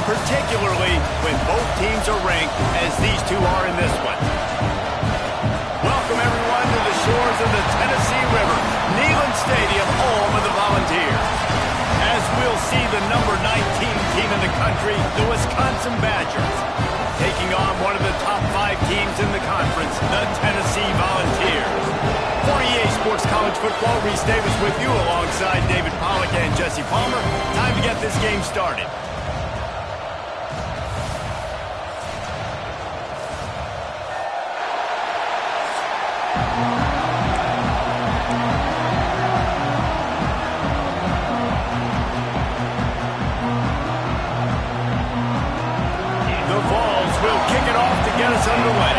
particularly when both teams are ranked as these two are in this one. Welcome, everyone, to the shores of the Tennessee River, Neyland Stadium, home of the Volunteers. As we'll see the number 19 team in the country, the Wisconsin Badgers, taking on one of the top 5 teams in the conference, the Tennessee Volunteers. For EA Sports College Football, Reese Davis with you alongside David Pollack and Jesse Palmer. Time to get this game started. The Vols will kick it off to get us underway.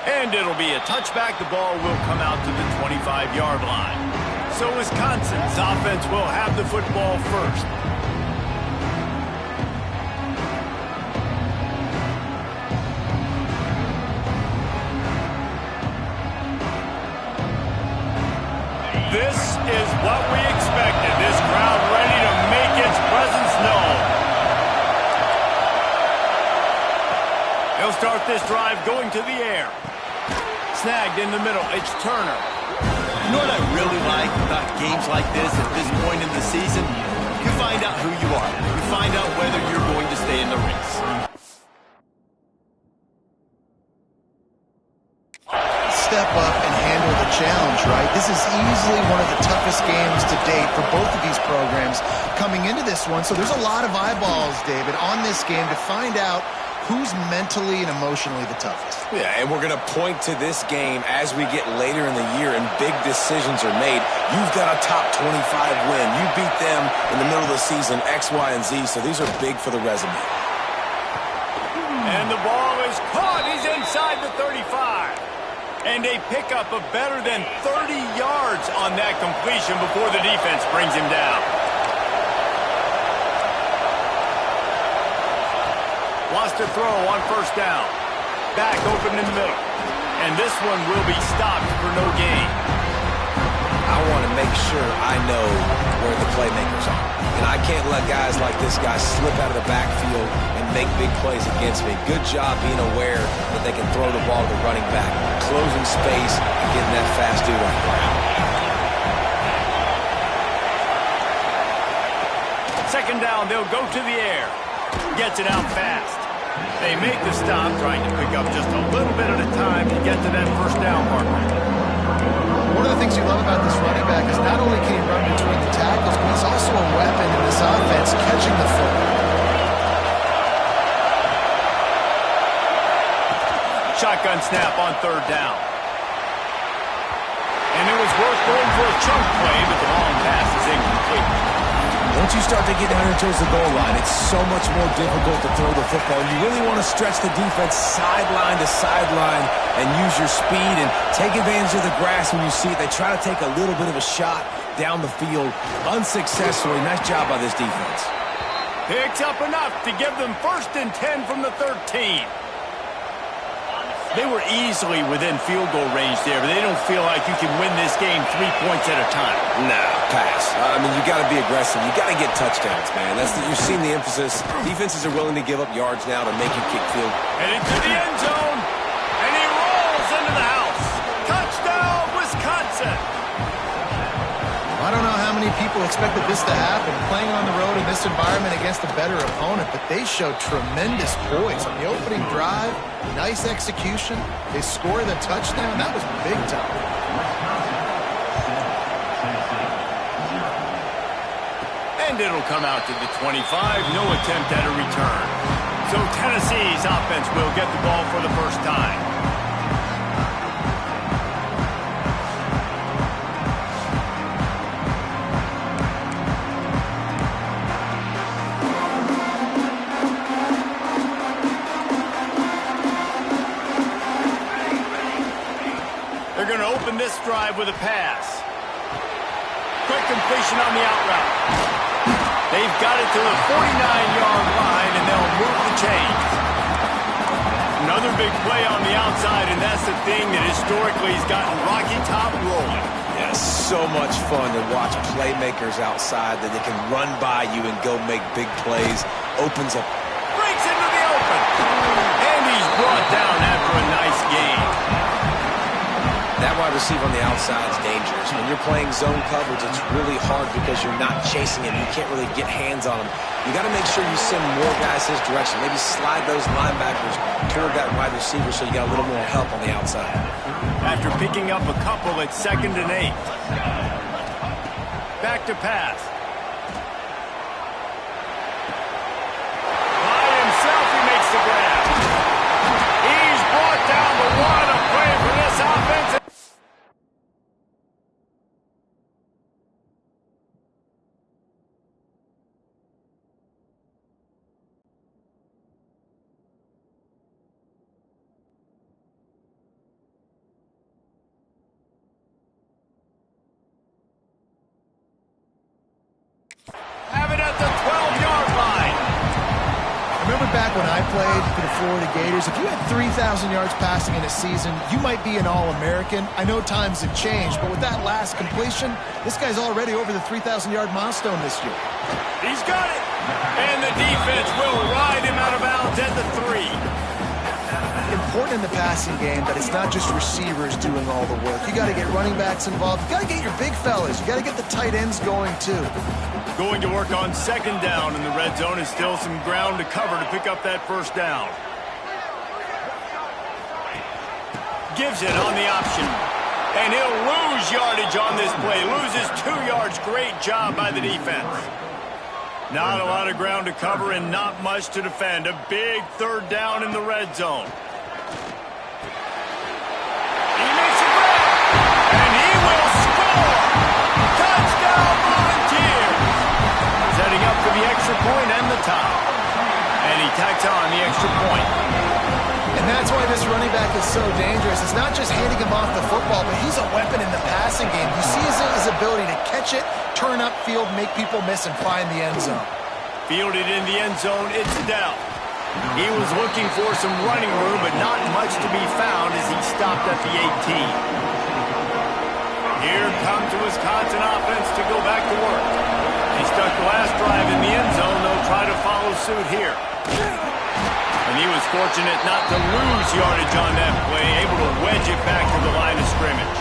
And it'll be a touchback. The ball will come out to the 25-yard line. So Wisconsin's offense will have the football first. This is what we expected. This crowd ready to make its presence known. He'll start this drive going to the air. Snagged in the middle. It's Turner. You know what I really like about games like this at this point in the season? You find out who you are. You find out whether you're going to stay in the race. Step up and handle the challenge, right? This is easily one of the toughest games to date for both of these programs coming into this one. So there's a lot of eyeballs, David, on this game to find out who's mentally and emotionally the toughest. Yeah, and we're going to point to this game as we get later in the year and big decisions are made. You've got a top 25 win. You beat them in the middle of the season, X, Y, and Z, so these are big for the resume. And the ball is caught. He's inside the 35. And a pickup of better than 30 yards on that completion before the defense brings him down. Lost a throw on first down. Back open in the middle. And this one will be stopped for no gain. I want to make sure I know where the playmakers are. And I can't let guys like this guy slip out of the backfield and make big plays against me. Good job being aware that they can throw the ball to the running back, closing space and getting that fast dude on the ground. Second down, they'll go to the air. Gets it out fast. They make the stop, trying to pick up just a little bit at a time to get to that first down marker. One of the things you love about this running back is not only can he run between the tackles, but he's also a weapon in this offense, catching the football. Shotgun snap on third down. And it was worth going for a chunk play, but the long pass is incomplete. Once you start to get down here towards the goal line, it's so much more difficult to throw the football. You really want to stretch the defense sideline to sideline and use your speed and take advantage of the grass when you see it. They try to take a little bit of a shot down the field unsuccessfully. Nice job by this defense. Picks up enough to give them 1st and 10 from the 13. They were easily within field goal range there, but they don't feel like you can win this game 3 points at a time. Nah, pass. I mean, you got to be aggressive. You got to get touchdowns, man. You've seen the emphasis. Defenses are willing to give up yards now to make you kick field. And into the end zone, and he rolls into the house. Touchdown, Wisconsin. I don't know how many people expected this to happen, playing on the road in this environment against a better opponent, but they showed tremendous poise on the opening drive. Nice execution. They score the touchdown. That was big time. And it'll come out to the 25. No attempt at a return. So Tennessee's offense will get the ball for the first time. They're going to open this drive with a pass. Quick completion on the out route. They've got it to the 49-yard line, and they'll move the chains. Another big play on the outside, and that's the thing that historically has gotten Rocky Top rolling. Yeah, so much fun to watch playmakers outside that they can run by you and go make big plays. Opens up. Breaks into the open. And he's brought down after a nice gain. That wide receiver on the outside is dangerous. When you're playing zone coverage, it's really hard because you're not chasing him. You can't really get hands on him. You got to make sure you send more guys his direction. Maybe slide those linebackers toward that wide receiver so you got a little more help on the outside. After picking up a couple at 2nd and 8. Back to pass. By himself, he makes the grab. He's brought down the one. A play for this offense. Have it at the 12-yard line. Remember back when I played for the Florida Gators, if you had 3,000 yards passing in a season, you might be an All-American. I know times have changed, but with that last completion, this guy's already over the 3,000-yard milestone this year. He's got it. And the defense will ride him out of bounds at the 3. Important in the passing game that it's not just receivers doing all the work. You got to get running backs involved. You got to get your big fellas. You got to get the tight ends going too. Going to work on 2nd down in the red zone, and still some ground to cover to pick up that 1st down. Gives it on the option. And he'll lose yardage on this play. Loses 2 yards. Great job by the defense. Not a lot of ground to cover and not much to defend. A big 3rd down in the red zone. He makes a grab. And he will score. Touchdown, Volunteers. Setting up for the extra point and the tie. And he tacks on the extra point. And that's why this running back is so dangerous. It's not just handing him off the football, but he's a weapon in the passing game. You see his ability to catch it, turn upfield, make people miss, and find the end zone. Fielded in the end zone, it's Dell. He was looking for some running room, but not much to be found as he stopped at the 18. Here comes the Wisconsin offense to go back to work. He stuck the last drive in the end zone. They'll try to follow suit here. And he was fortunate not to lose yardage on that play, able to wedge it back to the line of scrimmage.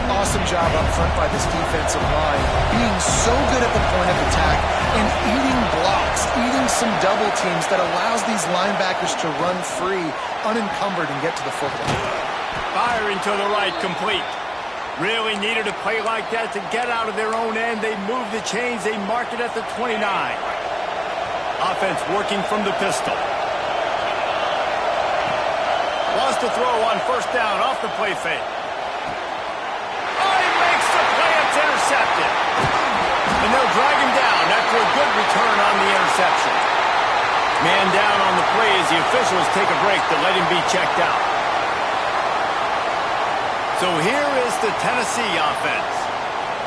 Awesome job up front by this defensive line, being so good at the point of attack and eating blocks, eating some double teams that allows these linebackers to run free, unencumbered, and get to the football. Firing to the right, complete. Really needed a play like that to get out of their own end. They move the chains. They mark it at the 29. Offense working from the pistol. Wants to throw on 1st down off the play fake. Oh, he makes the play. It's intercepted. And they'll drag him down after a good return on the interception. Man down on the play as the officials take a break to let him be checked out. So here is the Tennessee offense.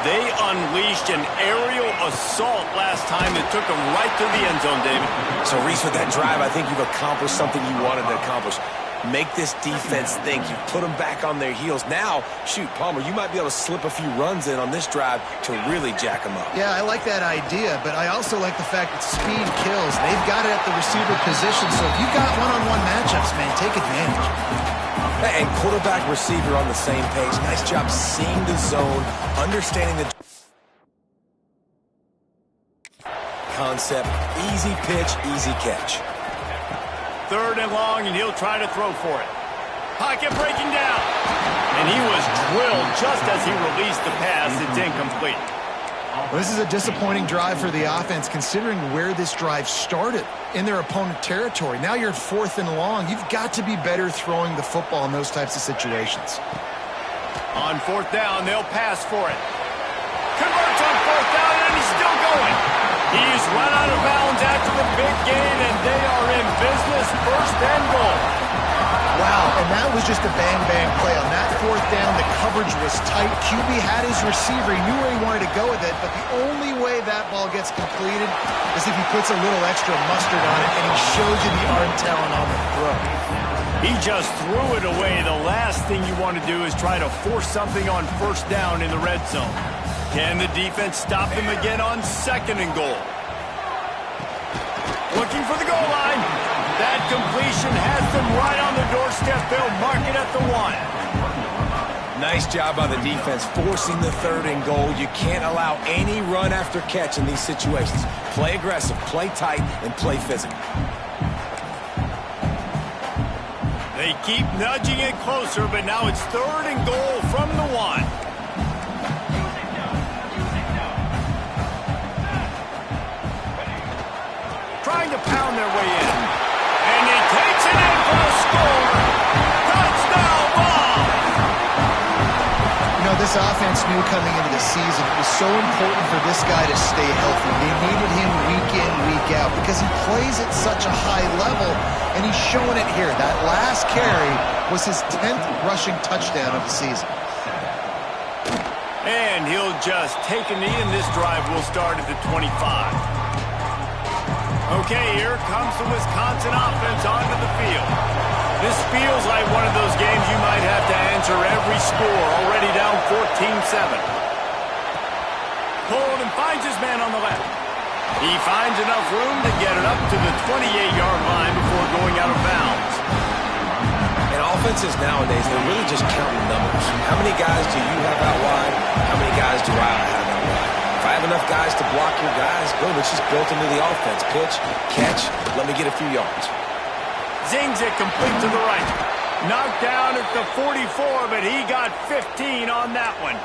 They unleashed an aerial assault last time that took them right to the end zone, David. So, Reese, with that drive, I think you've accomplished something you wanted to accomplish. Make this defense think. You put them back on their heels. Now, shoot, Palmer, you might be able to slip a few runs in on this drive to really jack them up. Yeah, I like that idea, but I also like the fact that speed kills. They've got it at the receiver position, so if you've got one-on-one matchups, man, take advantage. And quarterback-receiver on the same page. Nice job seeing the zone, understanding the concept. Easy pitch, easy catch. 3rd and long, and he'll try to throw for it. Pocket breaking down. And he was drilled just as he released the pass. It's incomplete. Well, this is a disappointing drive for the offense, considering where this drive started in their opponent territory. Now you're at 4th and long. You've got to be better throwing the football in those types of situations. On 4th down, they'll pass for it. Converts on 4th down, and he's still going. He's run out of bounds after the big gain, and they are in business. 1st and goal. Wow, and that was just a bang-bang play. On that fourth down, the coverage was tight. QB had his receiver. He knew where he wanted to go with it, but the only way that ball gets completed is if he puts a little extra mustard on it, and he shows you the arm talent on the throw. He just threw it away. The last thing you want to do is try to force something on first down in the red zone. Can the defense stop him again on 2nd and goal? Looking for the goal line. That completion has them right on the doorstep. They'll mark it at the 1. Nice job by the defense forcing the 3rd and goal. You can't allow any run after catch in these situations. Play aggressive, play tight, and play physical. They keep nudging it closer, but now it's 3rd and goal from the 1. Trying to pound their way in. And he takes it in for a score. Touchdown ball! You know, this offense knew coming into the season it was so important for this guy to stay healthy. They needed him week in, week out because he plays at such a high level, and he's showing it here. That last carry was his 10th rushing touchdown of the season. And he'll just take a knee, and this drive will start at the 25. Okay, here comes the Wisconsin offense onto the field. This feels like one of those games you might have to answer every score, already down 14-7. Pulled and finds his man on the left. He finds enough room to get it up to the 28-yard line before going out of bounds. And offenses nowadays, they're really just counting numbers. How many guys do you have out wide? How many guys do I have out wide? If I have enough guys to block your guys, boom, it's just built into the offense. Pitch, catch, let me get a few yards. Zings it complete to the right. Knocked down at the 44, but he got 15 on that one.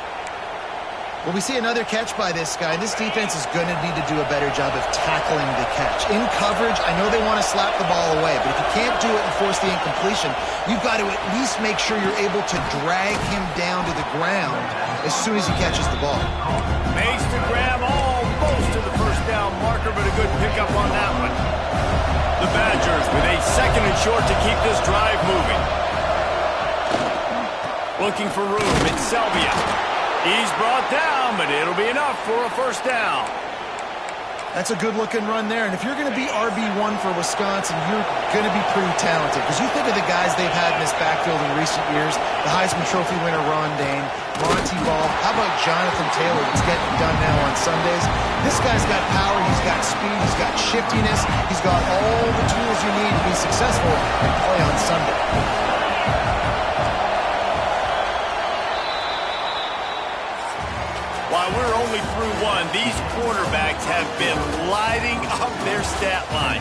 Well, we see another catch by this guy. This defense is going to need to do a better job of tackling the catch. In coverage, I know they want to slap the ball away, but if you can't do it and force the incompletion, you've got to at least make sure you're able to drag him down to the ground as soon as he catches the ball. Makes the grab almost to the first down marker, but a good pickup on that one. The Badgers with a 2nd and short to keep this drive moving. Looking for room, it's Selvia. He's brought down, but it'll be enough for a first down. That's a good-looking run there. And if you're going to be RB1 for Wisconsin, you're going to be pretty talented. Because you think of the guys they've had in this backfield in recent years, the Heisman Trophy winner Ron Dane, Monty Ball. How about Jonathan Taylor that's getting it done now on Sundays? This guy's got power, he's got speed, he's got shiftiness, he's got all the tools you need to be successful and play on Sunday. While we're only through 1, these quarterbacks have been lighting up their stat line.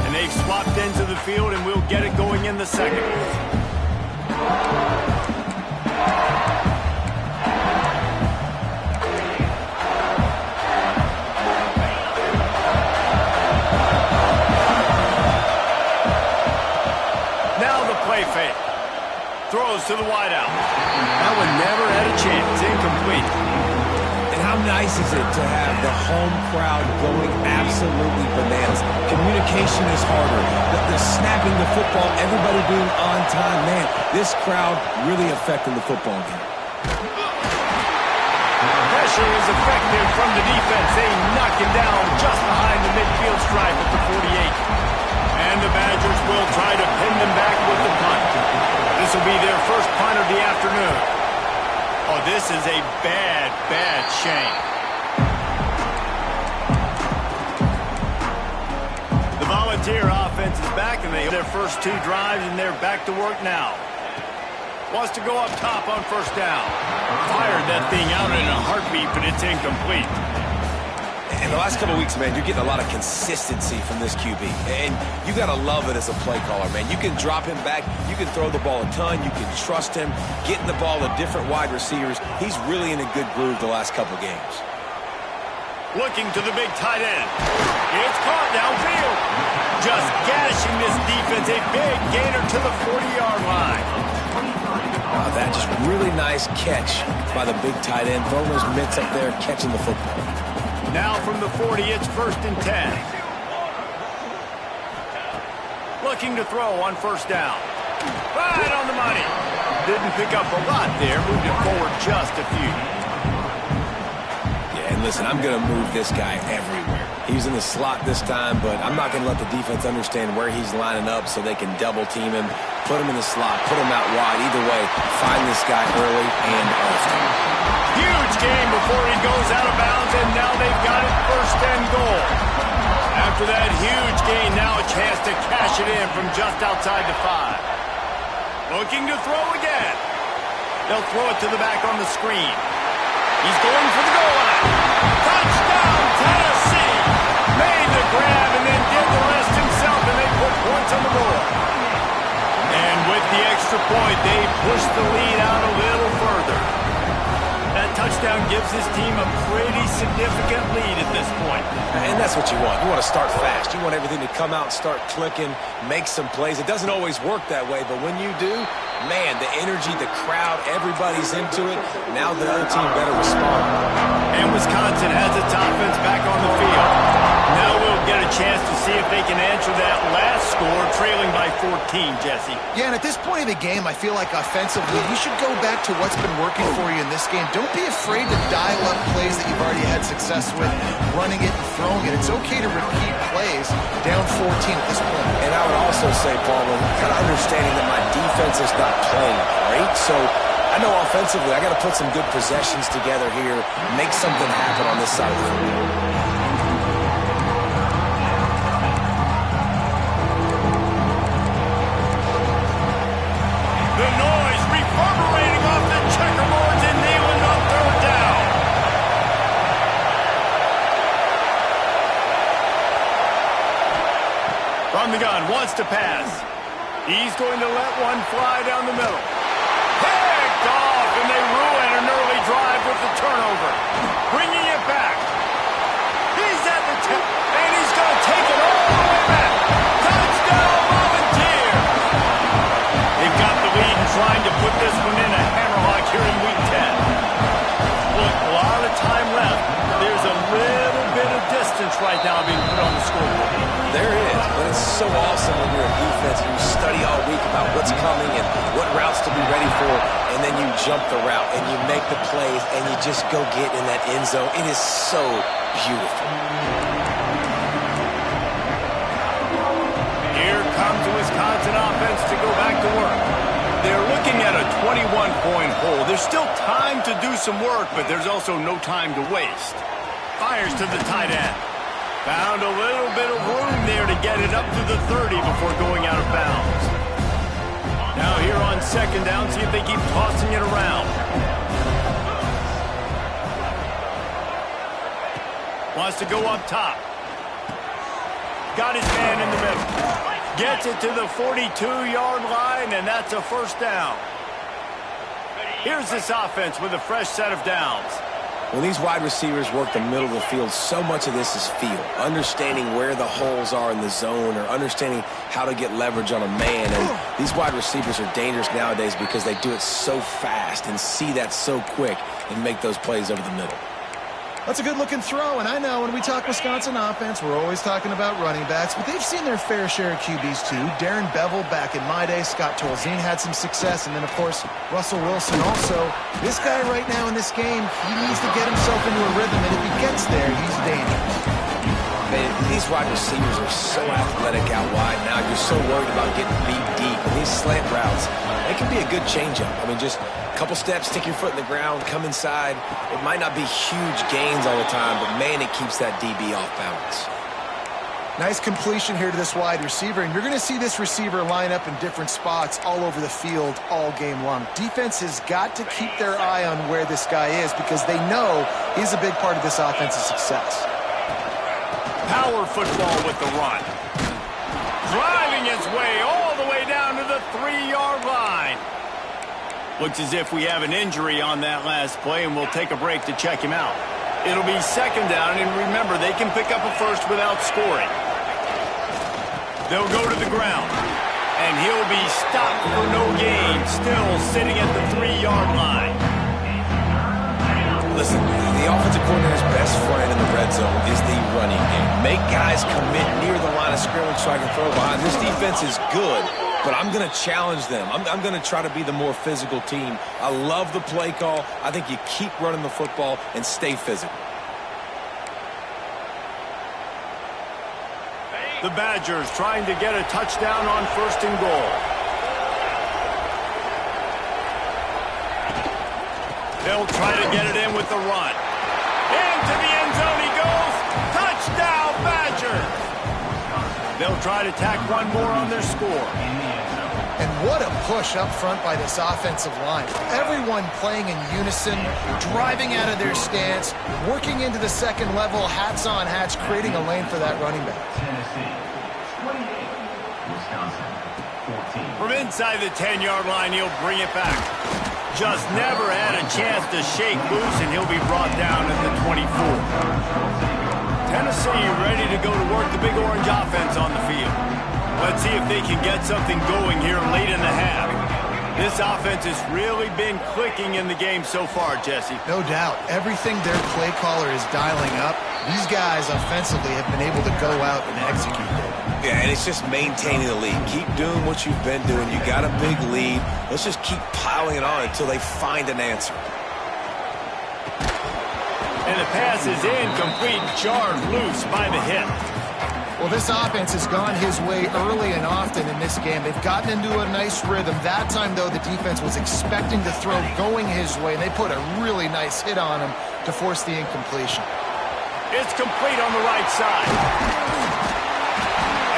And they've swapped ends of the field, and we'll get it going in the 2nd. Fake. Throws to the wideout. That one never had a chance. Incomplete. And how nice is it to have the home crowd going absolutely bananas? Communication is harder. The snapping the football, everybody being on time. Man, this crowd really affecting the football game. Pressure is effective from the defense. They knock him down just behind the midfield stripe at the 48. And the Badgers will try to pin them back with the punt. This will be their first punt of the afternoon. Oh, this is a bad, bad shame. The Volunteer offense is back, and they have their first 2 drives, and they're back to work now. Wants to go up top on first down. Fired that thing out in a heartbeat, but it's incomplete. In the last couple of weeks, man, you're getting a lot of consistency from this QB. And you got to love it as a play caller, man. You can drop him back. You can throw the ball a ton. You can trust him. Getting the ball to different wide receivers. He's really in a good groove the last couple of games. Looking to the big tight end. It's caught downfield. Just gashing this defense. A big gainer to the 40-yard line. That just really nice Nice catch by the big tight end. Throwing those mitts up there, catching the football. Now from the 40, it's 1st and 10. Looking to throw on 1st down. Right on the money. Didn't pick up a lot there. Moved it forward just a few. Yeah, and listen, I'm going to move this guy everywhere. He's in the slot this time, but I'm not going to let the defense understand where he's lining up so they can double team him, put him in the slot, put him out wide. Either way, find this guy early and often. Huge gain before he goes out of bounds, and now they've got it 1st and goal. After that huge gain, now a chance to cash it in from just outside the 5. Looking to throw again. They'll throw it to the back on the screen. He's going for the goal line. Touchdown, Tennessee! Made the grab and then did the rest himself, and they put points on the board. And with the extra point, they push the lead out a little further. That touchdown gives his team a pretty significant lead at this point. And that's what you want. You want to start fast. You want everything to come out and start clicking, make some plays. It doesn't always work that way, but when you do, man, the energy, the crowd, everybody's into it. Now the other team better respond. And Wisconsin has its offense back on the field. Now we'll get a chance to see if they can answer that last score, trailing by 14, Jesse. Yeah, and at this point of the game, I feel like offensively, you should go back to what's been working for you in this game. Don't be afraid to dial up plays that you've already had success with, running it and throwing it. It's okay to repeat plays down 14 at this point. And I would also say, Paul, kind of understanding that my defense is not playing great, so I know offensively I got to put some good possessions together here, make something happen on this side of the field. The noise reverberating off the checkerboards in Neyland on 3rd down. From the gun, wants to pass. He's going to let one fly down the middle. Picked off, and they ruin an early drive with the turnover. Bringing it back. He's at the tip, and he's going to take it all the way back. Touchdown, Volunteer! They've got the lead and trying to put this one in a hammerlock here in Week 10. Look, a lot of time left. There's a little bit of distance right now being put on the scoreboard. There is, but it's so awesome when you're a defense and you study all week about what's coming and what routes to be ready for, and then you jump the route and you make the plays and you just go get in that end zone. It is so beautiful. Here comes the Wisconsin offense to go back to work. They're looking at a 21-point hole. There's still time to do some work, but there's also no time to waste. Fires to the tight end. Found a little bit of room there to get it up to the 30 before going out of bounds. Now here on 2nd down, see if they keep tossing it around. Wants to go up top. Got his man in the middle. Gets it to the 42-yard line, and that's a 1st down. Here's this offense with a fresh set of downs. When these wide receivers work the middle of the field, so much of this is feel. Understanding where the holes are in the zone or understanding how to get leverage on a man. And these wide receivers are dangerous nowadays because they do it so fast and see that so quick and make those plays over the middle. That's a good-looking throw, and I know when we talk Wisconsin offense, we're always talking about running backs, but they've seen their fair share of QBs too. Darren Bevel back in my day, Scott Tolzien had some success, and then, of course, Russell Wilson also. This guy right now in this game, he needs to get himself into a rhythm, and if he gets there, he's dangerous. Man, these wide receivers are so athletic out wide now. You're so worried about getting beat deep. And these slant routes, they can be a good changeup. I mean, just a couple steps, stick your foot in the ground, come inside. It might not be huge gains all the time, but, man, it keeps that DB off balance. Nice completion here to this wide receiver, and you're going to see this receiver line up in different spots all over the field all game long. Defense has got to keep their eye on where this guy is because they know he's a big part of this offense's success. Power football with the run. Driving his way all the way down to the 3-yard line. Looks as if we have an injury on that last play, and we'll take a break to check him out. It'll be 2nd down, and remember, they can pick up a first without scoring. They'll go to the ground, and he'll be stopped for no gain, still sitting at the 3-yard line. Listen, the offensive coordinator's best friend in the red zone is the running game. Make guys commit near the line of scrimmage so I can throw behind. This defense is good, but I'm going to challenge them. I'm going to try to be the more physical team. I love the play call. I think you keep running the football and stay physical. The Badgers trying to get a touchdown on 1st and goal. They'll try to get it in with the run. Into the end zone he goes. Touchdown, Badgers. They'll try to tack one more on their score. And what a push up front by this offensive line. Everyone playing in unison, driving out of their stance, working into the second level, hats on hats, creating a lane for that running back. From inside the 10-yard line, he'll bring it back. Just never had a chance to shake loose, and he'll be brought down at the 24. Tennessee ready to go to work the big orange offense on the field. Let's see if they can get something going here late in the half. This offense has really been clicking in the game so far, Jesse. No doubt. Everything their play caller is dialing up, these guys offensively have been able to go out and execute it. Yeah, and it's just maintaining the lead. Keep doing what you've been doing. You got a big lead. Let's just keep piling it on until they find an answer. And the pass is incomplete, jarred loose by the hit. Well, this offense has gone his way early and often in this game. They've gotten into a nice rhythm. That time, though, the defense was expecting the throw going his way, and they put a really nice hit on him to force the incompletion. It's complete on the right side.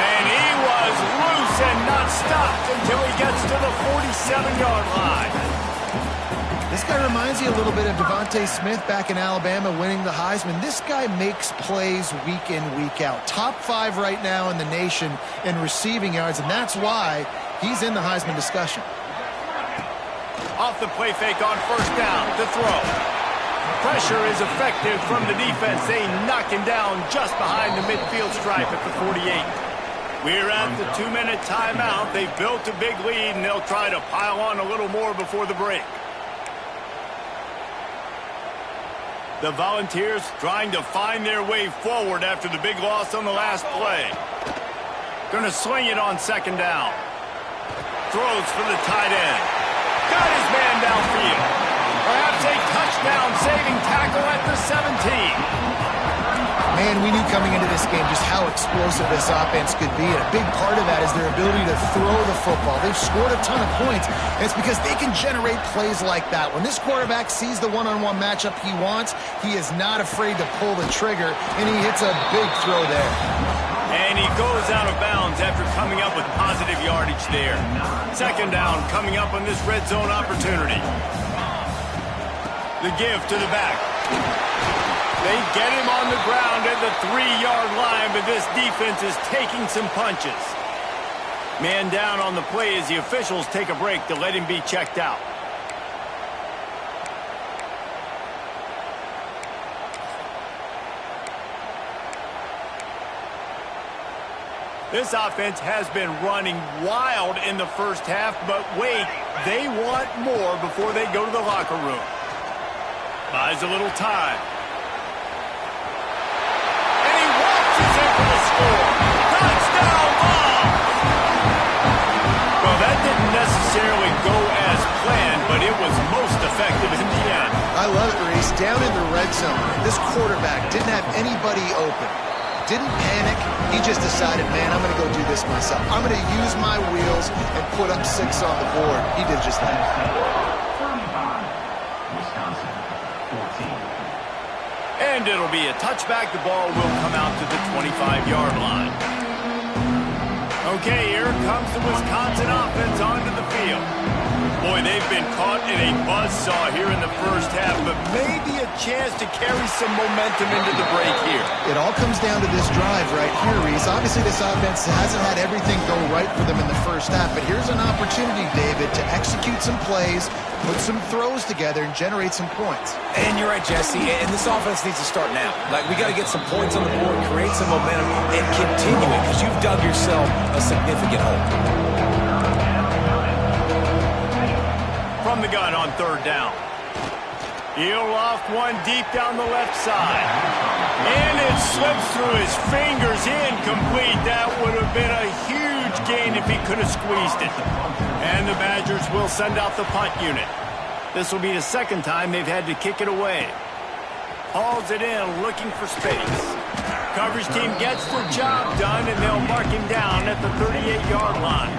And he was loose and not stopped until he gets to the 47-yard line. This guy reminds you a little bit of Devontae Smith back in Alabama winning the Heisman. This guy makes plays week in, week out. Top 5 right now in the nation in receiving yards, and that's why he's in the Heisman discussion. Off the play fake on 1st down to throw. Pressure is effective from the defense. They knock him down just behind the midfield stripe at the 48. We're at the 2-minute timeout. They've built a big lead, and they'll try to pile on a little more before the break. The Volunteers trying to find their way forward after the big loss on the last play. Going to sling it on 2nd down. Throws for the tight end. Got his man downfield. Perhaps a touchdown-saving tackle at the 17. Man, we knew coming into this game just how explosive this offense could be, and a big part of that is their ability to throw the football. They've scored a ton of points, and it's because they can generate plays like that. When this quarterback sees the one-on-one matchup he wants, he is not afraid to pull the trigger, and he hits a big throw there. And he goes out of bounds after coming up with positive yardage there. 2nd down coming up on this red zone opportunity. The give to the back. They get him on the ground at the 3-yard line, but this defense is taking some punches. Man down on the play as the officials take a break to let him be checked out. This offense has been running wild in the first half, but wait, they want more before they go to the locker room. Buys a little time. And he walks in for the score. Touchdown ball! Well, that didn't necessarily go as planned, but it was most effective in the end. I love it, Reese. Down in the red zone, this quarterback didn't have anybody open. Didn't panic. He just decided, man, I'm going to go do this myself. I'm going to use my wheels and put up 6 on the board. He did just that. And it'll be a touchback. The ball will come out to the 25-yard line. Okay, here comes the Wisconsin offense onto the field. Boy, they've been caught in a buzzsaw here in the first half, but maybe a chance to carry some momentum into the break here. It all comes down to this drive right here, Reese. Obviously, this offense hasn't had everything go right for them in the first half, but here's an opportunity, David, to execute some plays, put some throws together, and generate some points. And you're right, Jesse, and this offense needs to start now. Like, we got to get some points on the board, create some momentum, and continue it, because you've dug yourself a significant hole. From the gun on 3rd down. He'll loft one deep down the left side. And it slips through his fingers, incomplete. That would have been a huge gain if he could have squeezed it. And the Badgers will send out the punt unit. This will be the second time they've had to kick it away. Hauls it in, looking for space. Coverage team gets the job done, and they'll mark him down at the 38-yard line.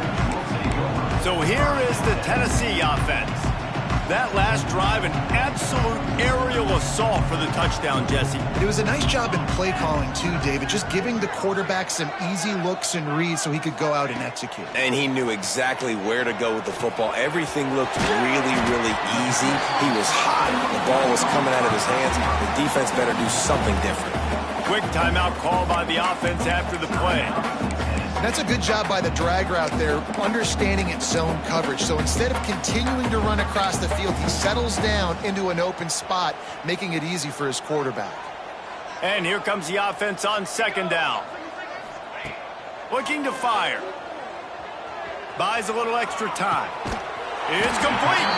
So here is the Tennessee offense. That last drive, an absolute aerial assault for the touchdown, Jesse. It was a nice job in play calling, too, David, just giving the quarterback some easy looks and reads so he could go out and execute. And he knew exactly where to go with the football. Everything looked really, really easy. He was hot. The ball was coming out of his hands. The defense better do something different. Quick timeout call by the offense after the play. That's a good job by the drag route there, understanding its zone coverage. So instead of continuing to run across the field, he settles down into an open spot, making it easy for his quarterback. And here comes the offense on second down. Looking to fire. Buys a little extra time. It's complete.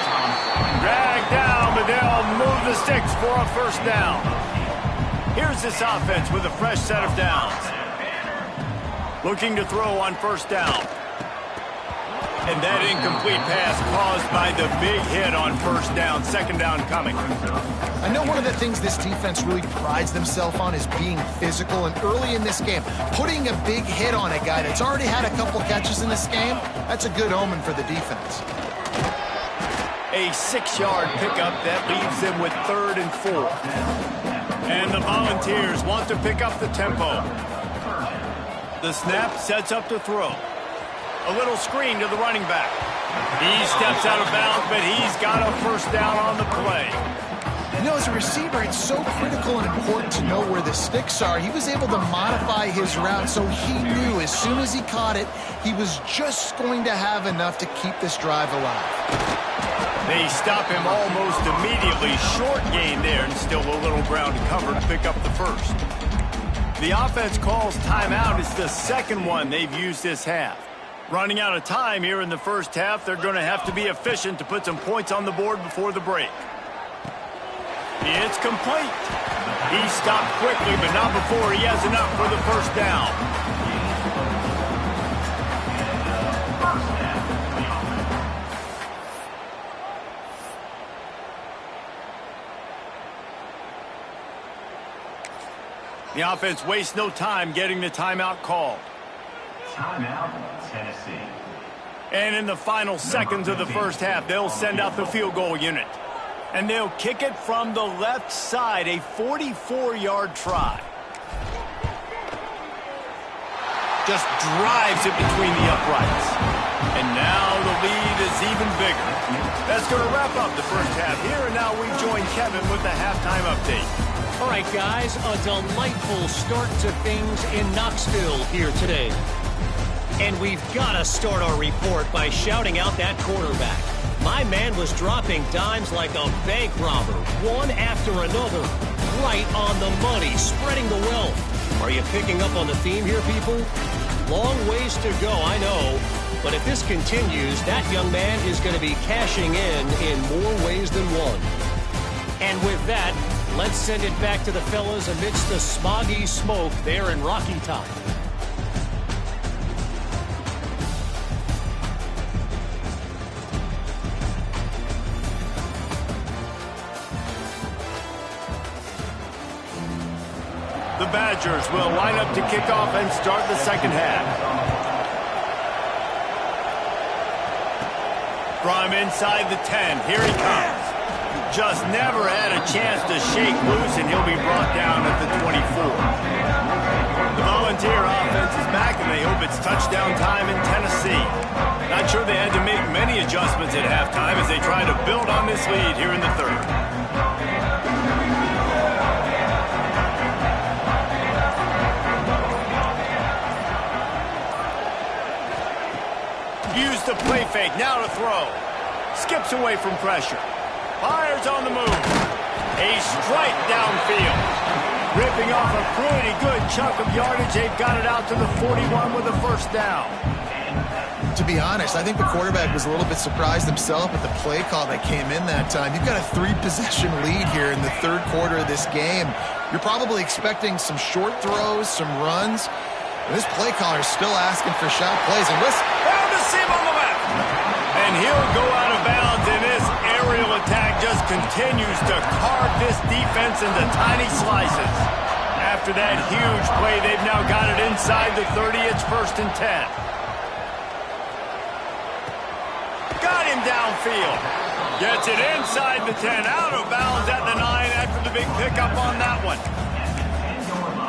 Dragged down, but they'll move the sticks for a first down. Here's this offense with a fresh set of downs. Looking to throw on first down. And that incomplete pass caused by the big hit on first down. Second down coming. I know one of the things this defense really prides themselves on is being physical. And early in this game, putting a big hit on a guy that's already had a couple catches in this game, that's a good omen for the defense. A 6-yard pickup that leaves them with 3rd and 4. And the Volunteers want to pick up the tempo. The snap sets up to throw. A little screen to the running back. He steps out of bounds, but he's got a first down on the play. You know, as a receiver, it's so critical and important to know where the sticks are. He was able to modify his route, so he knew as soon as he caught it, he was just going to have enough to keep this drive alive. They stop him almost immediately. Short gain there, and still a little ground covered to pick up the first. The offense calls timeout. It's the second one they've used this half. Running out of time here in the first half, they're going to have to be efficient to put some points on the board before the break. It's complete. He stopped quickly, but not before he has enough for the first down. The offense wastes no time getting the timeout called. Timeout, Tennessee. And in the final seconds of the first half, they'll send out the field goal unit. And they'll kick it from the left side, a 44-yard try. Just drives it between the uprights. And now the lead is even bigger. That's going to wrap up the first half here. And now we join Kevin with the halftime update. All right, guys, a delightful start to things in Knoxville here today. And we've got to start our report by shouting out that quarterback. My man was dropping dimes like a bank robber, one after another, right on the money, spreading the wealth. Are you picking up on the theme here, people? Long ways to go, I know. But if this continues, that young man is going to be cashing in more ways than one. And with that, let's send it back to the fellas amidst the smoggy smoke there in Rocky Top. The Badgers will line up to kick off and start the second half. From inside the 10, here he comes. Just never had a chance to shake loose, and he'll be brought down at the 24. The Volunteer offense is back, and they hope it's touchdown time in Tennessee. Not sure they had to make many adjustments at halftime as they try to build on this lead here in the third. Use the play fake, now to throw. Skips away from pressure. Fires on the move. A strike downfield. Ripping off a pretty good chunk of yardage. They've got it out to the 41 with a first down. To be honest, I think the quarterback was a little bit surprised himself at the play call that came in that time. You've got a 3-possession lead here in the third quarter of this game. You're probably expecting some short throws, some runs. This play caller is still asking for shot plays. And listen, found a seam on the left. And he'll go out of bounds, and this aerial attack just continues to carve this defense into tiny slices. After that huge play, they've now got it inside the 30. It's 1st and 10. Got him downfield. Gets it inside the 10. Out of bounds at the 9 after the big pickup on that one.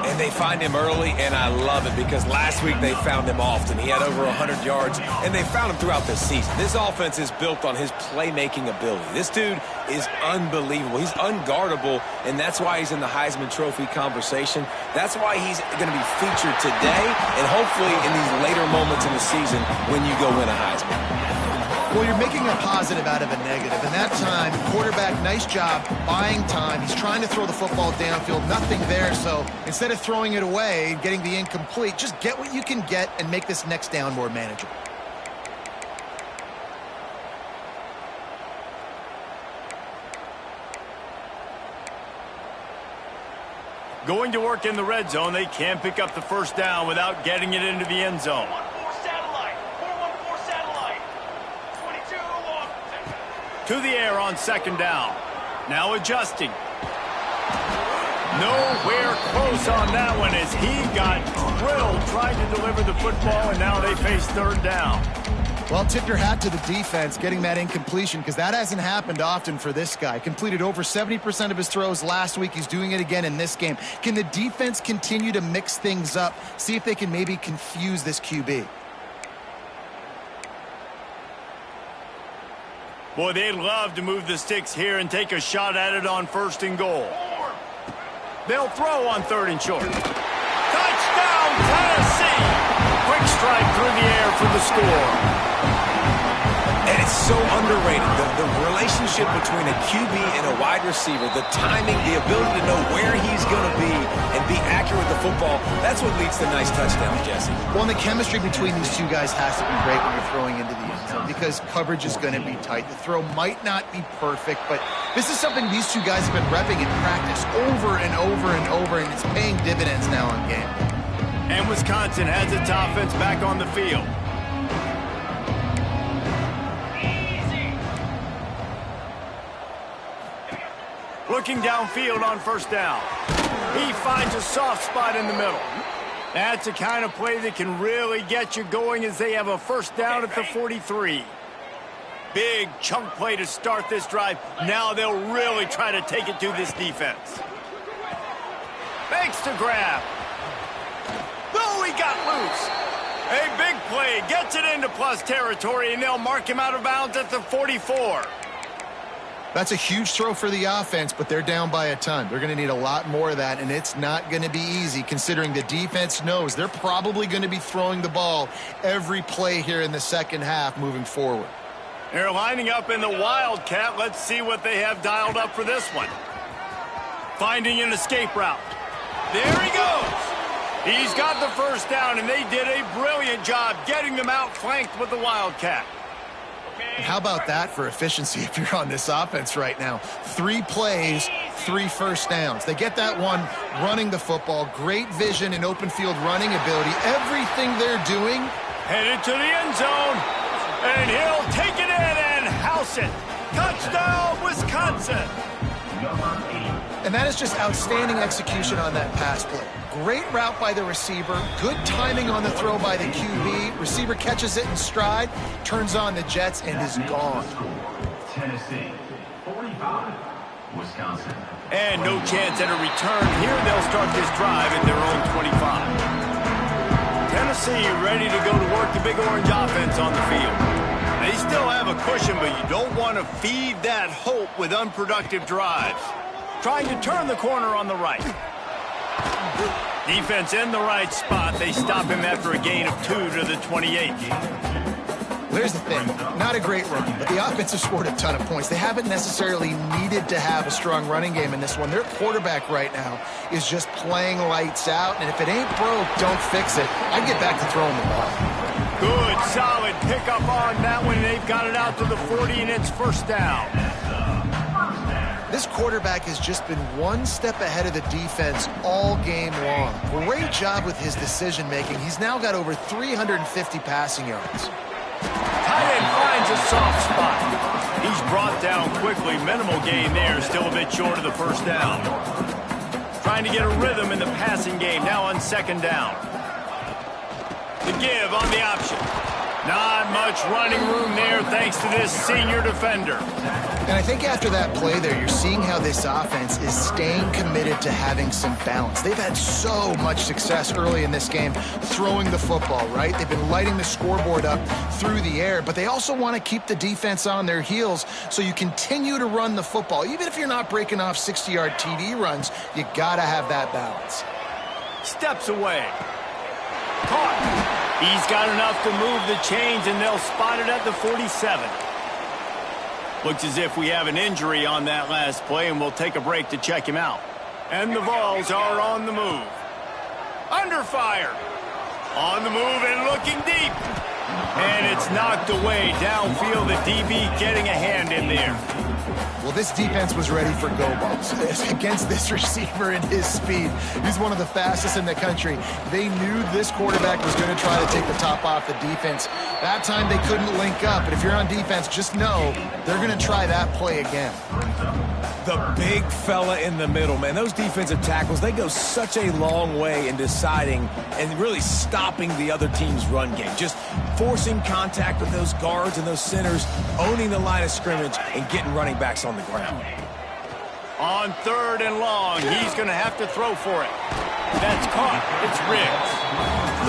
And they find him early, and I love it because last week they found him often. He had over 100 yards, and they found him throughout the season. This offense is built on his playmaking ability. This dude is unbelievable. He's unguardable, and that's why he's in the Heisman Trophy conversation. That's why he's going to be featured today and hopefully in these later moments in the season when you go win a Heisman. well, you're making a positive out of a negative. And that time, quarterback, nice job buying time. He's trying to throw the football downfield. Nothing there. So instead of throwing it away, getting the incomplete, just get what you can get and make this next down more manageable. Going to work in the red zone. They can pick up the first down without getting it into the end zone. 414 satellite. 22 long. To the air on second down. Now adjusting. Nowhere close on that one as he got drilled trying to deliver the football, and now they face third down. Well, tip your hat to the defense getting that incompletion because that hasn't happened often for this guy. Completed over 70% of his throws last week. He's doing it again in this game. Can the defense continue to mix things up? See if they can maybe confuse this QB. Boy, they'd love to move the sticks here and take a shot at it on first and goal. They'll throw on third and short. Touchdown, Tennessee! Quick strike through the air for the score. And it's so underrated. The relationship between a QB and a wide receiver, the timing, the ability to know where he's going to be and be accurate with the football, that's what leads to nice touchdowns, Jesse. Well, and the chemistry between these two guys has to be great when you're throwing into the end zone because coverage is going to be tight. The throw might not be perfect, but this is something these two guys have been repping in practice over and over and over, and it's paying dividends now in game. And Wisconsin has its offense back on the field. Looking downfield on first down. He finds a soft spot in the middle. That's the kind of play that can really get you going as they have a first down at the 43. Big chunk play to start this drive. Now they'll really try to take it to this defense. Fakes to grab. Oh, he got loose. A big play. Gets it into plus territory, and they'll mark him out of bounds at the 44. That's a huge throw for the offense, but they're down by a ton. They're going to need a lot more of that, and it's not going to be easy considering the defense knows they're probably going to be throwing the ball every play here in the second half moving forward. They're lining up in the Wildcat. Let's see what they have dialed up for this one. Finding an escape route. There he goes. He's got the first down, and they did a brilliant job getting them outflanked with the Wildcat. And how about that for efficiency if you're on this offense right now? 3 plays, 3 first downs. They get that one running the football. Great vision and open field running ability. Everything they're doing. Headed to the end zone. And he'll take it in and house it. Touchdown, Wisconsin. And that is just outstanding execution on that pass play. Great route by the receiver. Good timing on the throw by the QB. Receiver catches it in stride, turns on the jets, and is gone. Tennessee, 45. Wisconsin. And no chance at a return. Here they'll start this drive at their own 25. Tennessee ready to go to work the Big Orange offense on the field. They still have a cushion, but you don't want to feed that hope with unproductive drives. Trying to turn the corner on the right. Defense in the right spot. They stop him after a gain of 2 to the 28. Here's the thing. Not a great run, but the offense has scored a ton of points. They haven't necessarily needed to have a strong running game in this one. Their quarterback right now is just playing lights out, and if it ain't broke, don't fix it. I'd get back to throwing the ball. Good, solid pickup on that one. They've got it out to the 40, and it's first down. This quarterback has just been one step ahead of the defense all game long. Great job with his decision-making. He's now got over 350 passing yards. Tight end finds a soft spot. He's brought down quickly. Minimal gain there. Still a bit short of the first down. Trying to get a rhythm in the passing game. Now on second down. The give on the option. Not much running room there thanks to this senior defender. And I think after that play there, you're seeing how this offense is staying committed to having some balance. They've had so much success early in this game throwing the football, right? They've been lighting the scoreboard up through the air, but they also want to keep the defense on their heels, so you continue to run the football. Even if you're not breaking off 60-yard TD runs, you got to have that balance. Steps away. Caught. He's got enough to move the chains, and they'll spot it at the 47. Looks as if we have an injury on that last play, and we'll take a break to check him out. And the Vols are on the move. Under fire. On the move and looking deep. And it's knocked away downfield. The DB getting a hand in there. Well, this defense was ready for go balls against this receiver and his speed. He's one of the fastest in the country. They knew this quarterback was going to try to take the top off the defense. That time they couldn't link up, but if you're on defense, just know they're going to try that play again. The big fella in the middle, man. Those defensive tackles, they go such a long way in deciding and really stopping the other team's run game. Just forcing contact with those guards and those centers, owning the line of scrimmage, and getting running backs on the ground. On third and long, he's going to have to throw for it. That's caught. It's Riggs.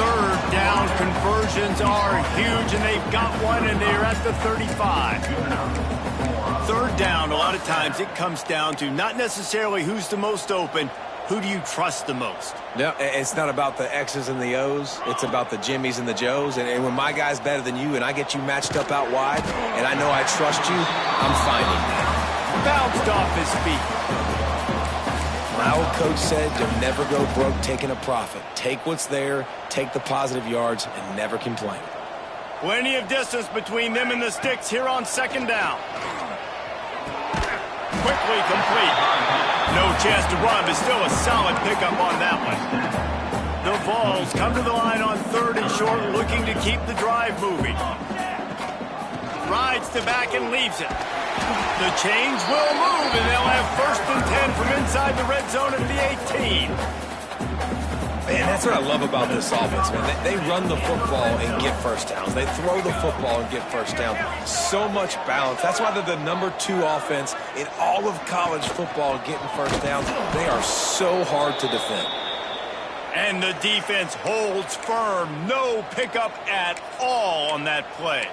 Third down conversions are huge, and they've got one, and they're at the 35. Third down, a lot of times it comes down to not necessarily who's the most open, who do you trust the most? No, it's not about the X's and the O's. It's about the Jimmys and the Joes. And when my guy's better than you and I get you matched up out wide and I know I trust you, I'm finding that. Bounced off his feet. My old coach said you'll never go broke taking a profit. Take what's there, take the positive yards, and never complain. Plenty of distance between them and the sticks here on second down. Quickly complete. No chance to run, but still a solid pickup on that one. The Vols come to the line on third and short, looking to keep the drive moving. Rides to back and leaves it. The chains will move, and they'll have first and 10 from inside the red zone at the 18. Man, that's what I love about this offense, man. They run the football and get first downs. They throw the football and get first down. So much balance. That's why they're the #2 offense in all of college football getting first downs. They are so hard to defend. And the defense holds firm. No pickup at all on that play.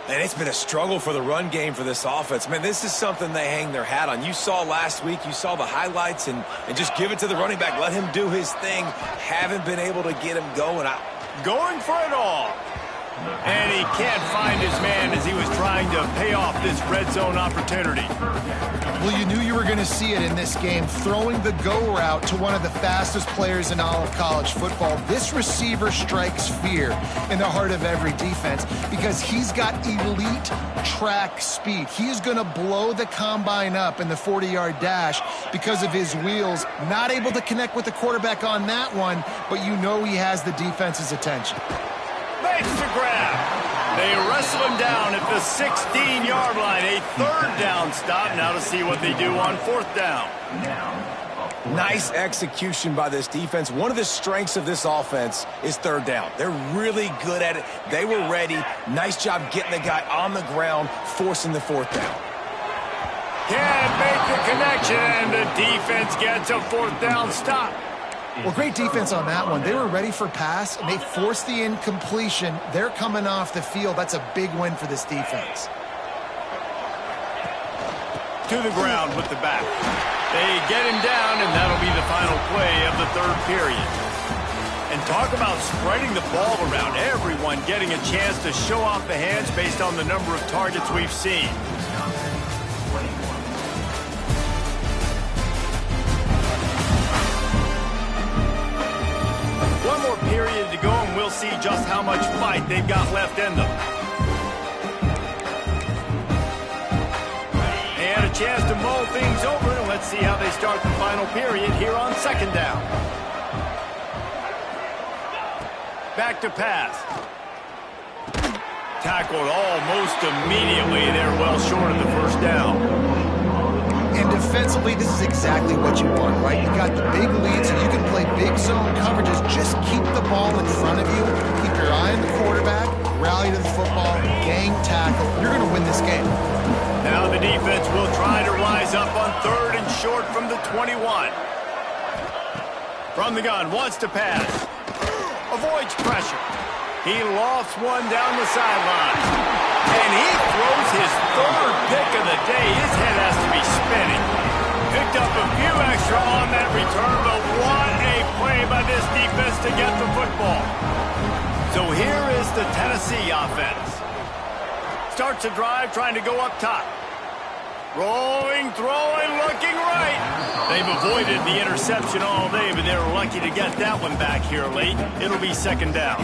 And it's been a struggle for the run game for this offense. Man, this is something they hang their hat on. You saw last week, you saw the highlights, and just give it to the running back. Let him do his thing. Haven't been able to get him going. Going for it all. And he can't find his man as he was trying to pay off this red zone opportunity. Well, you knew you were going to see it in this game, throwing the go route to one of the fastest players in all of college football. This receiver strikes fear in the heart of every defense because he's got elite track speed. He is going to blow the combine up in the 40-yard dash because of his wheels. Not able to connect with the quarterback on that one, but you know he has the defense's attention. Makes the grab. They wrestle him down at the 16-yard line. A third down stop. Now to see what they do on fourth down. Nice execution by this defense. One of the strengths of this offense is third down. They're really good at it. They were ready. Nice job getting the guy on the ground, forcing the fourth down. Can't make the connection, and the defense gets a fourth down stop. Well, great defense on that one. They were ready for pass, and they forced the incompletion. They're coming off the field. That's a big win for this defense. To the ground with the back. They get him down, and that'll be the final play of the third period. And talk about spreading the ball around. Everyone getting a chance to show off the hands based on the number of targets we've seen. One more period to go, and we'll see just how much fight they've got left in them. And a chance to mull things over, and let's see how they start the final period here on second down. Back to pass. Tackled almost immediately. They're well short of the first down. And defensively, this is exactly what you want, right? You got the big lead, so you can play big zone coverages. Just keep the ball in front of you. Keep your eye on the quarterback. Rally to the football. Gang tackle. You're going to win this game. Now the defense will try to rise up on 3rd and short from the 21. From the gun, wants to pass. Avoids pressure. He lofts one down the sideline. And he throws his 3rd pick of the day. His head has to be spinning. Picked up a few extra on that return, but what a play by this defense to get the football. So here is the Tennessee offense. Starts a drive trying to go up top. Rolling, throwing, looking right. They've avoided the interception all day, but they were lucky to get that one back here late. It'll be second down.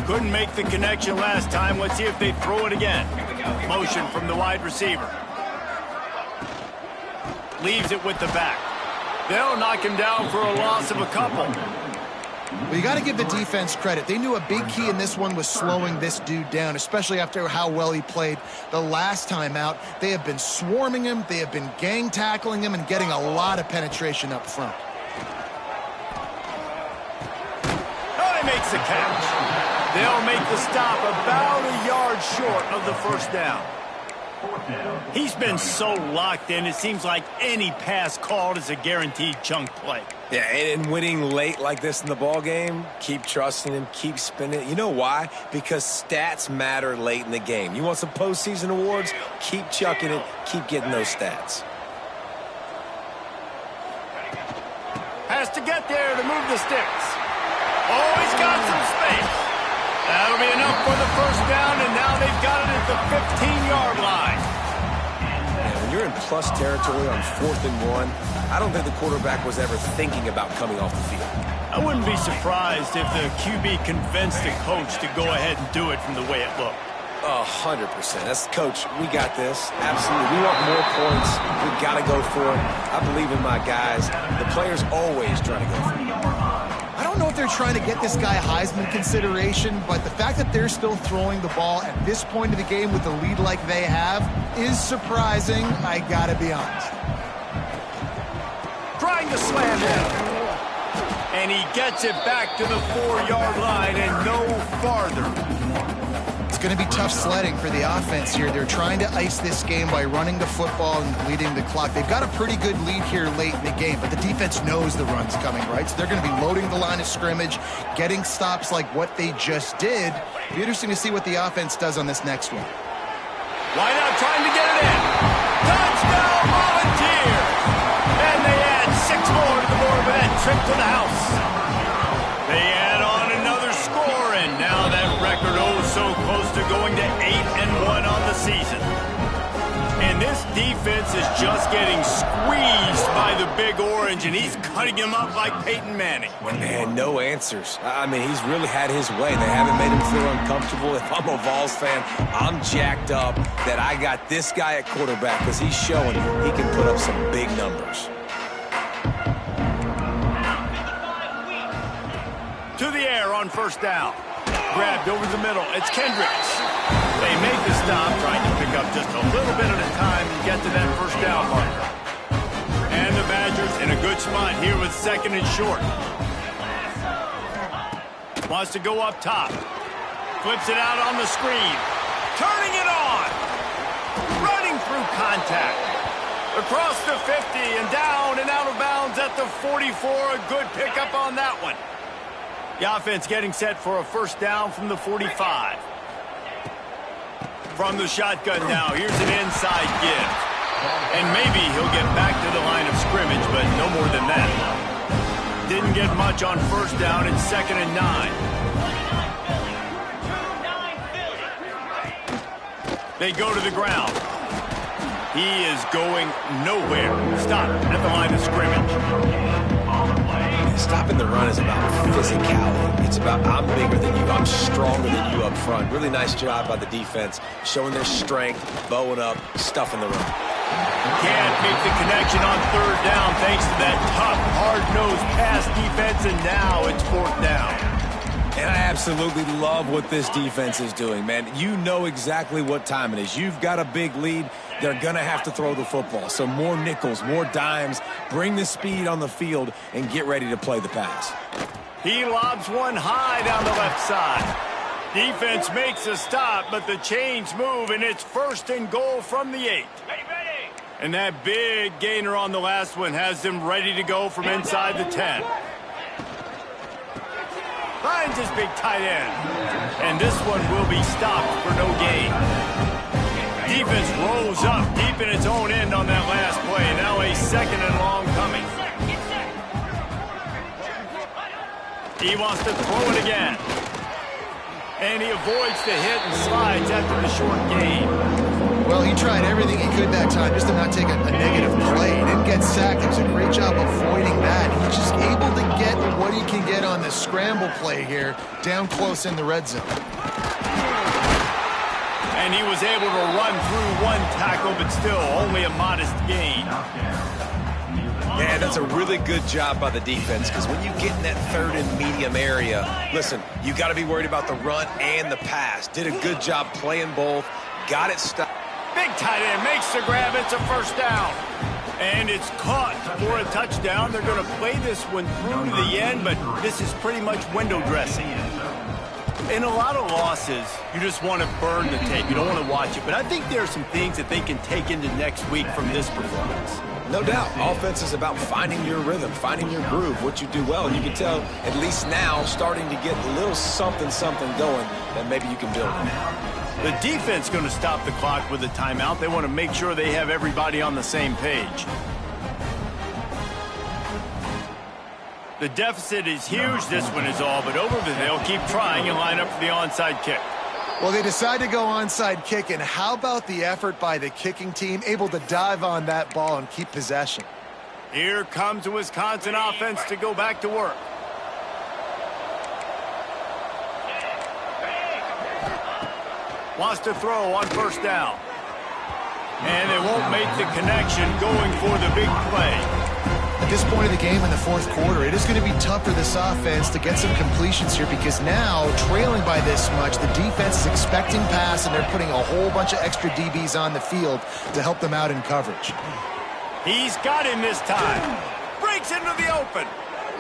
Couldn't make the connection last time. Let's see if they throw it again. Motion from the wide receiver. Leaves it with the back. They'll knock him down for a loss of a couple. Well, you got to give the defense credit. They knew a big key in this one was slowing this dude down, especially after how well he played the last time out. They have been swarming him. They have been gang tackling him and getting a lot of penetration up front. Oh, he makes the catch. They'll make the stop about a yard short of the first down. He's been so locked in, it seems like any pass called is a guaranteed chunk play. Yeah, and winning late like this in the ball game, keep trusting him, keep spinning it. You know why? Because stats matter late in the game. You want some postseason awards? Keep chucking it, keep getting those stats. Has to get there to move the sticks. Oh, he's got some space. That'll be enough for the first down, and now they've got it at the 15-yard line. Yeah, when you're in plus territory on 4th and 1, I don't think the quarterback was ever thinking about coming off the field. I wouldn't be surprised if the QB convinced the coach to go ahead and do it from the way it looked. 100%. That's coach. We got this. Absolutely. We want more points. We got to go for it. I believe in my guys. The players always trying to go for it. I don't know if they're trying to get this guy Heisman consideration, but the fact that they're still throwing the ball at this point of the game with the lead like they have is surprising, I gotta be honest. Trying to slam him. And he gets it back to the 4-yard line and no farther. It's going to be tough sledding for the offense here. They're trying to ice this game by running the football and bleeding the clock. They've got a pretty good lead here late in the game, but the defense knows the run's coming, right? So they're going to be loading the line of scrimmage, getting stops like what they just did. It'll be interesting to see what the offense does on this next one. Why not trying to get it in? Touchdown Volunteers! And they add 6 more to the board with that trip to the house. They add on another score, and now that record so close to going to 8-1 on the season. And this defense is just getting squeezed by the Big Orange, and he's cutting him up like Peyton Manning. Man, no answers. I mean, he's really had his way. They haven't made him feel uncomfortable. If I'm a Vols fan, I'm jacked up that I got this guy at quarterback because he's showing he can put up some big numbers. To the air on first down. Grabbed over the middle. It's Kendricks. They make the stop, trying to pick up just a little bit at a time and get to that first down marker. And the Badgers in a good spot here with 2nd and short. Wants to go up top. Flips it out on the screen. Turning it on. Running through contact. Across the 50 and down and out of bounds at the 44. A good pickup on that one. The offense getting set for a first down from the 45. From the shotgun now, here's an inside give. And maybe he'll get back to the line of scrimmage, but no more than that. Didn't get much on first down in 2nd and 9. They go to the ground. He is going nowhere. Stop at the line of scrimmage. Stopping the run is about physicality. It's about I'm bigger than you, I'm stronger than you up front. Really nice job by the defense, showing their strength, bowing up, stuffing the run. Can't make the connection on third down thanks to that tough, hard-nosed pass defense, and now it's fourth down. And I absolutely love what this defense is doing, man. You know exactly what time it is. You've got a big lead. They're going to have to throw the football. So more nickels, more dimes, bring the speed on the field, and get ready to play the pass. He lobs one high down the left side. Defense makes a stop, but the chains move, and it's first and goal from the 8. And that big gainer on the last one has them ready to go from inside the 10. Finds his big tight end. And this one will be stopped for no gain. Defense rolls up deep in its own end on that last play. Now a second and long coming. He wants to throw it again. And he avoids the hit and slides after the short gain. Well, he tried everything he could that time just to not take a negative play. He didn't get sacked. It was a great job avoiding that. He's just able to get what he can get on the scramble play here, down close in the red zone. And he was able to run through one tackle, but still only a modest gain. Yeah, that's a really good job by the defense, because when you get in that third and medium area, listen, you got to be worried about the run and the pass. Did a good job playing both, got it stopped. Big tight end makes the grab. It's a first down. And it's caught for a touchdown. They're going to play this one through to the end, but this is pretty much window dressing. In a lot of losses, you just want to burn the tape. You don't want to watch it. But I think there are some things that they can take into next week from this performance. No doubt. Offense is about finding your rhythm, finding your groove, what you do well. And you can tell, at least now, starting to get a little something going that maybe you can build on. The defense going to stop the clock with a timeout. They want to make sure they have everybody on the same page. The deficit is huge. This one is all but over, but they'll keep trying and line up for the onside kick. Well, they decide to go onside kick, and how about the effort by the kicking team, able to dive on that ball and keep possession? Here comes the Wisconsin offense to go back to work. Wants to throw on first down. And they won't make the connection going for the big play. At this point of the game in the fourth quarter, it is going to be tough for this offense to get some completions here, because now, trailing by this much, the defense is expecting pass, and they're putting a whole bunch of extra DBs on the field to help them out in coverage. He's got him this time. Breaks into the open.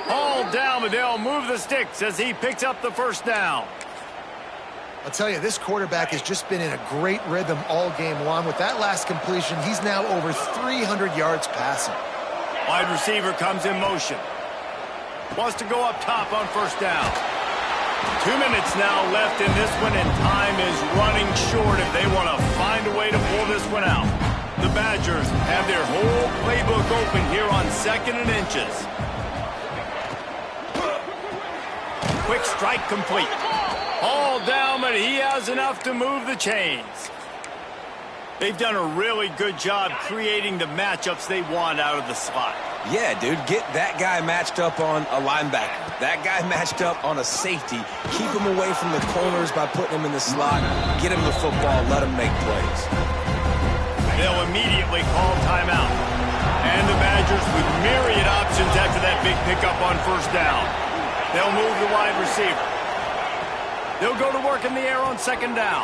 Hauled down, but they'll move the sticks as he picks up the first down. I'll tell you, this quarterback has just been in a great rhythm all game long. With that last completion, he's now over 300 yards passing. Wide receiver comes in motion. Wants to go up top on first down. 2 minutes now left in this one, and time is running short if they want to find a way to pull this one out. The Badgers have their whole playbook open here on 2nd and inches. Quick strike complete. All down, but he has enough to move the chains. They've done a really good job creating the matchups they want out of the slot. Yeah, dude, get that guy matched up on a linebacker. That guy matched up on a safety. Keep him away from the corners by putting him in the slot. Get him the football, let him make plays. They'll immediately call timeout. And the Badgers with myriad options after that big pickup on first down. They'll move the wide receiver. They'll go to work in the air on second down.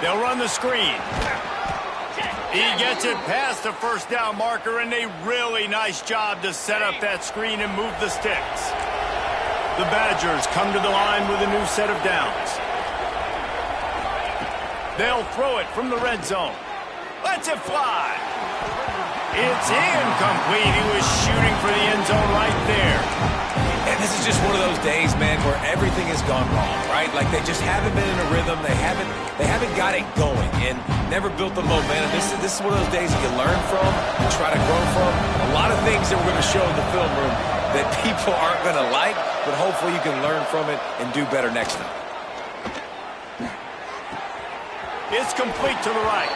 They'll run the screen. He gets it past the first down marker, and a really nice job to set up that screen and move the sticks. The Badgers come to the line with a new set of downs. They'll throw it from the red zone. Lets it fly. It's incomplete. He was shooting for the end zone right there. And this is just one of those days, man, where everything has gone wrong, right? Like they just haven't been in a rhythm. They haven't got it going and never built the momentum. This is one of those days you learn from and try to grow from. A lot of things that we're going to show in the film room that people aren't going to like, but hopefully you can learn from it and do better next time. It's complete to the right.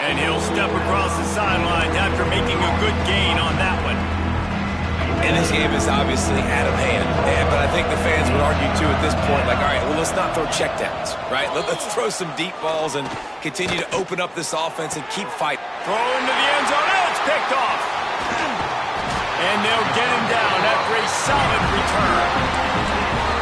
And he'll step across the sidelines after making a good gain on that one. And this game is obviously out of hand. But I think the fans would argue, too, at this point, like, all right, well, let's not throw checkdowns, right? Let's throw some deep balls and continue to open up this offense and keep fighting. Throw into the end zone. And it's picked off. And they'll get him down after a solid return.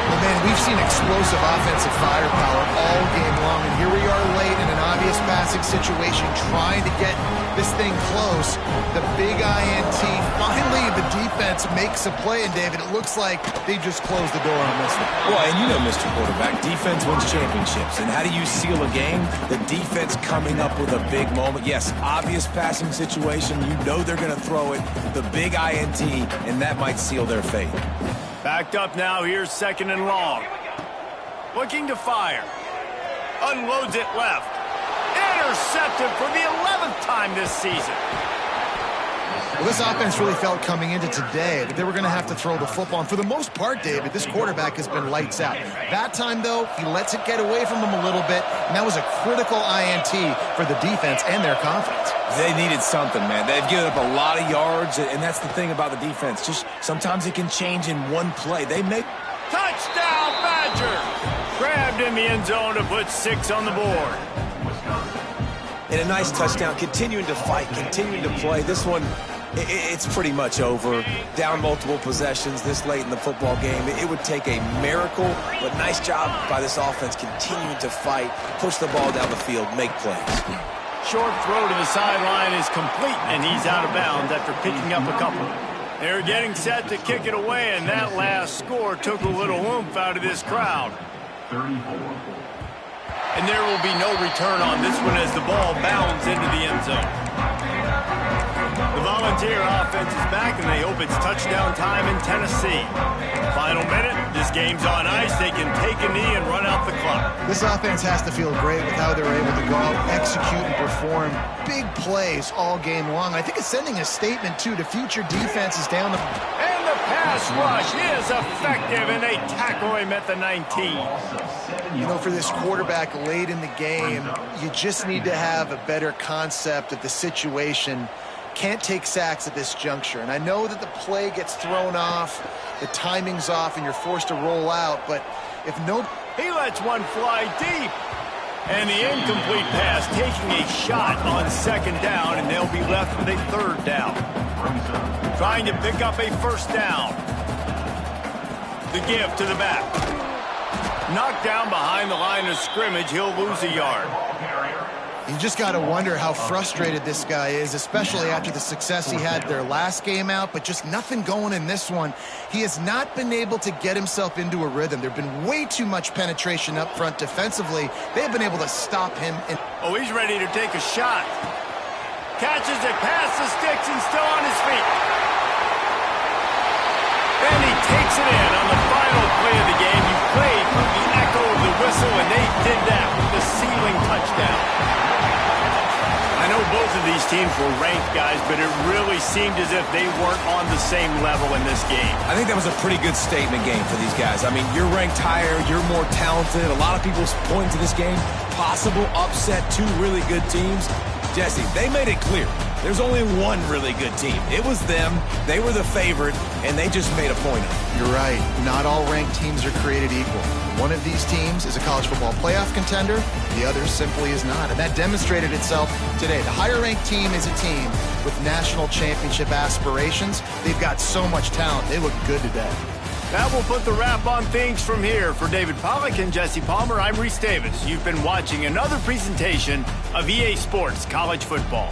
Well, man, we've seen explosive offensive firepower all game long, and here we are late in an obvious passing situation trying to get this thing close. The big INT. Finally, the defense makes a play, and David, it looks like they just closed the door on this one. Well, and you know, Mr. Quarterback, defense wins championships. And how do you seal a game? The defense coming up with a big moment. Yes, obvious passing situation. You know they're going to throw it. The big INT, and that might seal their fate. Backed up now. Here's 2nd and long. Looking to fire. Unloads it left. Intercepted for the 11th time this season. Well, this offense really felt coming into today that they were going to have to throw the football. And for the most part, David, this quarterback has been lights out. That time, though, he lets it get away from him a little bit, and that was a critical INT for the defense and their confidence. They needed something, man. They've given up a lot of yards, and that's the thing about the defense. Just sometimes it can change in one play. They make... Touchdown, Badger! Grabbed in the end zone to put 6 on the board. And a nice touchdown, continuing to fight, continuing to play. This one, it's pretty much over. Down multiple possessions this late in the football game. It would take a miracle, but nice job by this offense continuing to fight, push the ball down the field, make plays. Short throw to the sideline is complete, and he's out of bounds after picking up a couple. They're getting set to kick it away, and that last score took a little oomph out of this crowd. 34. And there will be no return on this one as the ball bounds into the end zone. The Volunteer offense is back, and they hope it's touchdown time in Tennessee. Final minute, this game's on ice. They can take a knee and run out the clock. This offense has to feel great with how they're able to go out, execute, and perform big plays all game long. I think it's sending a statement, too, to future defenses down the... And the pass rush is effective, and they tackle him at the 19. You know, for this quarterback late in the game, you just need to have a better concept of the situation. Can't take sacks at this juncture. And I know that the play gets thrown off, the timing's off, and you're forced to roll out. But if no... He lets one fly deep. And the incomplete pass taking a shot on 2nd down, and they'll be left with a 3rd down. Trying to pick up a 1st down. The give to the back. Knocked down behind the line of scrimmage. He'll lose a yard. You just got to wonder how frustrated this guy is, especially after the success he had their last game out, but just nothing going in this one. He has not been able to get himself into a rhythm. There's been way too much penetration up front defensively. They've been able to stop him. Oh, he's ready to take a shot. Catches it past the sticks and still on his feet. And he takes it in on the final play of the game. You played from the echo of the whistle, and they did that with the sealing touchdown. I know both of these teams were ranked, guys, but it really seemed as if they weren't on the same level in this game. I think that was a pretty good statement game for these guys. I mean, you're ranked higher, you're more talented. A lot of people point to this game, possible upset, 2 really good teams. Jesse, they made it clear. There's only one really good team. It was them. They were the favorite, and they just made a point of it. You're right. Not all ranked teams are created equal. One of these teams is a college football playoff contender. The other simply is not. And that demonstrated itself today. The higher-ranked team is a team with national championship aspirations. They've got so much talent. They look good today. That will put the wrap on things from here. For David Pollack and Jesse Palmer, I'm Reese Davis. You've been watching another presentation of EA Sports College Football.